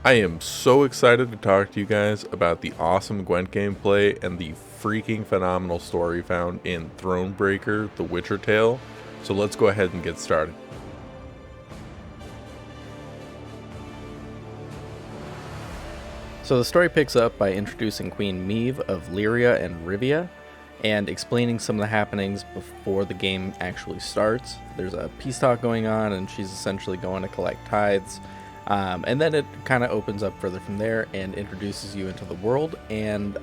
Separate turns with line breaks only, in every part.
I am so excited to talk to you guys about the awesome Gwent gameplay and the freaking phenomenal story found in Thronebreaker, The Witcher Tale. So let's go ahead and get started.
So the story picks up by introducing Queen Meve of Lyria and Rivia, and explaining some of the happenings before the game actually starts. There's a peace talk going on, and she's essentially going to collect tithes. And then it kind of opens up further from there and introduces you into the world and,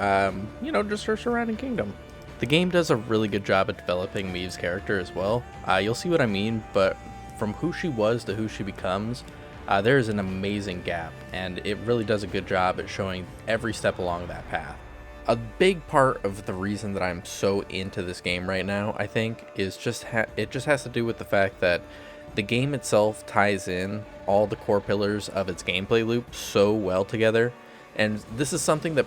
just her surrounding kingdom. The game does a really good job at developing Meve's character as well. You'll see what I mean, but from who she was to who she becomes, there is an amazing gap, and it really does a good job at showing every step along that path. A big part of the reason that I'm so into this game right now, I think, is it just has to do with the fact that the game itself ties in all the core pillars of its gameplay loop so well together, and this is something that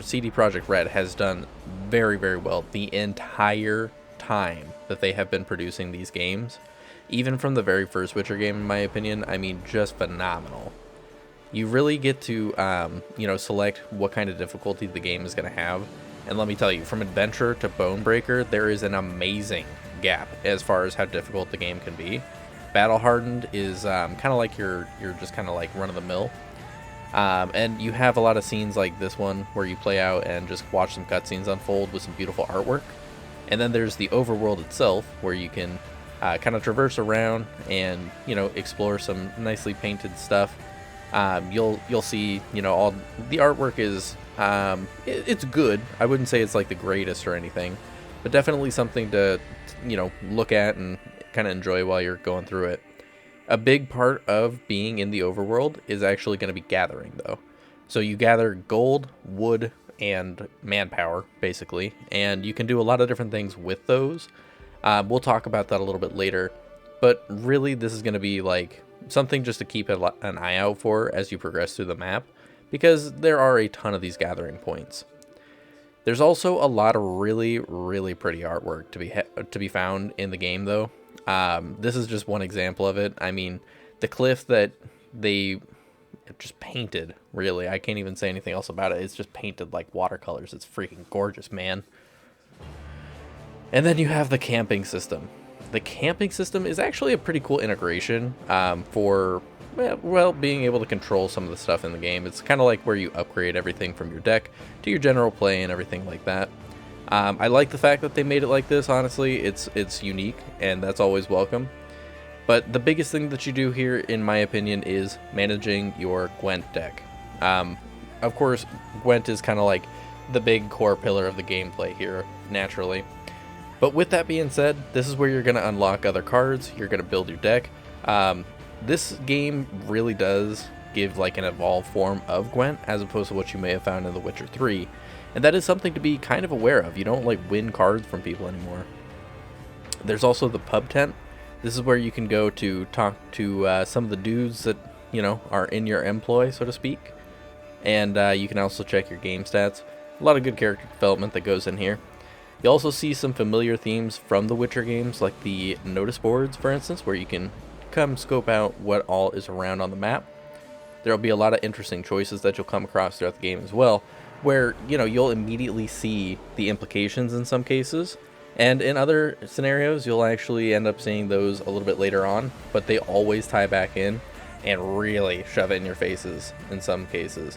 CD Projekt Red has done very, very well the entire time that they have been producing these games. Even from the very first Witcher game, in my opinion, I mean, just phenomenal. You really get to, select what kind of difficulty the game is going to have. And let me tell you, from Adventure to Bonebreaker, there is an amazing gap as far as how difficult the game can be. Battle Hardened is kind of like you're just kind of like run-of-the-mill. And you have a lot of scenes like this one where you play out and just watch some cutscenes unfold with some beautiful artwork. And then there's the overworld itself, where you can kind of traverse around and, explore some nicely painted stuff. You'll see, all the artwork is it's good. I wouldn't say it's like the greatest or anything, but definitely something to look at and kind of enjoy while you're going through it. A big part of being in the overworld is actually going to be gathering, though. So you gather gold, wood, and manpower, basically, and you can do a lot of different things with those. We'll talk about that a little bit later, but really this is going to be like something just to keep an eye out for as you progress through the map, because there are a ton of these gathering points. There's also a lot of really, really pretty artwork to be found in the game, though. This is just one example of it. I mean, the cliff that they just painted, really, I can't even say anything else about it. It's just painted like watercolors. It's freaking gorgeous, man. And then you have the camping system. The camping system is actually a pretty cool integration for being able to control some of the stuff in the game. It's kind of like where you upgrade everything from your deck to your general play and everything like that. I like the fact that they made it like this, honestly. It's unique, and that's always welcome. But the biggest thing that you do here, in my opinion, is managing your Gwent deck. Of course, Gwent is kind of like the big core pillar of the gameplay here, naturally. But with that being said, this is where you're going to unlock other cards, you're going to build your deck. This game really does give like an evolved form of Gwent, as opposed to what you may have found in The Witcher 3. And that is something to be kind of aware of. You don't like win cards from people anymore. There's also the pub tent. This is where you can go to talk to some of the dudes that, are in your employ, so to speak. And you can also check your game stats. A lot of good character development that goes in here. You also see some familiar themes from the Witcher games, like the notice boards, for instance, where you can come scope out what all is around on the map. There will be a lot of interesting choices that you'll come across throughout the game as well, where, you'll immediately see the implications in some cases, and in other scenarios, you'll actually end up seeing those a little bit later on, but they always tie back in and really shove it in your faces in some cases.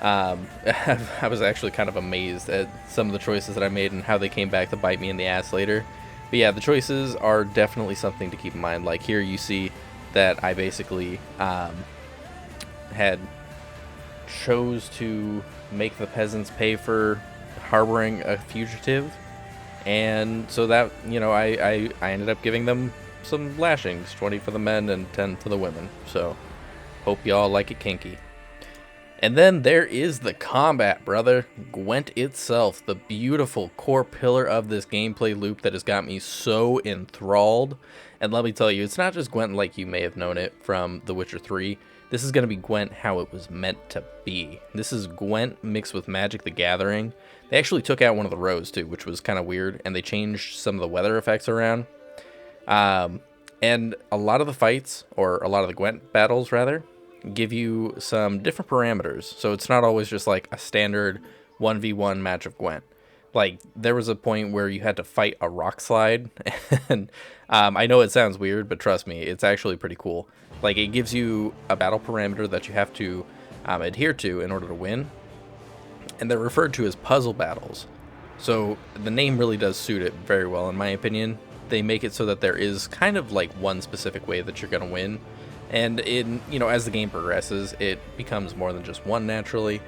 I was actually kind of amazed at some of the choices that I made and how they came back to bite me in the ass later. But yeah, the choices are definitely something to keep in mind. Like here you see that I basically had chose to make the peasants pay for harboring a fugitive. And so that, I ended up giving them some lashings, 20 for the men and 10 for the women. So hope y'all like it kinky. And then there is the combat, brother. Gwent itself, the beautiful core pillar of this gameplay loop that has got me so enthralled. And let me tell you, it's not just Gwent like you may have known it from The Witcher 3. This is going to be Gwent how it was meant to be. This is Gwent mixed with Magic the Gathering. They actually took out one of the rows too, which was kind of weird, and they changed some of the weather effects around. And a lot of the fights, or a lot of the Gwent battles rather, give you some different parameters. So it's not always just like a standard 1v1 match of Gwent. Like, there was a point where you had to fight a rock slide, and I know it sounds weird, but trust me, it's actually pretty cool. Like, it gives you a battle parameter that you have to adhere to in order to win, and they're referred to as puzzle battles. So the name really does suit it very well, in my opinion. They make it so that there is kind of like one specific way that you're going to win, and as the game progresses, it becomes more than just one naturally.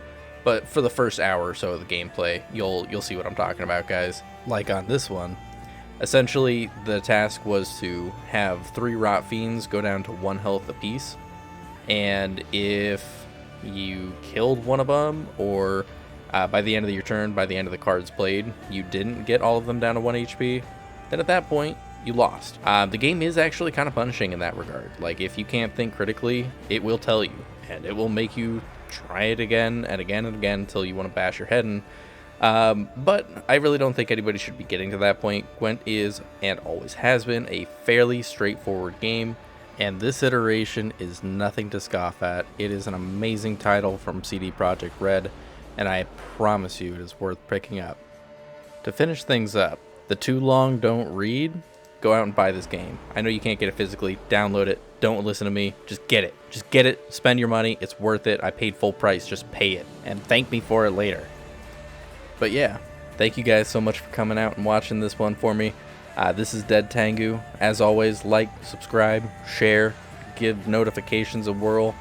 But for the first hour or so of the gameplay, you'll see what I'm talking about, guys. Like on this one, essentially the task was to have 3 rot fiends go down to 1 health apiece, and if you killed one of them, or by the end of your turn, by the end of the cards played, you didn't get all of them down to 1 HP, then at that point, you lost. The game is actually kind of punishing in that regard. Like, if you can't think critically, it will tell you, and it will make you try it again and again and again until you want to bash your head in. But I really don't think anybody should be getting to that point. Gwent is, and always has been, a fairly straightforward game, and this iteration is nothing to scoff at. It is an amazing title from CD Projekt Red, and I promise you it is worth picking up. To finish things up, the too long don't read, go out and buy this game. I know you can't get it physically, download it, don't listen to me, just get it. Just get it, spend your money, it's worth it. I paid full price, just pay it, and thank me for it later. But yeah, thank you guys so much for coming out and watching this one for me. This is Dead Tengu. As always, like, subscribe, share, give notifications a whirl,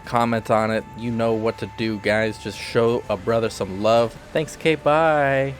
comment on it. You know what to do, guys. Just show a brother some love. Thanks, Kate, bye.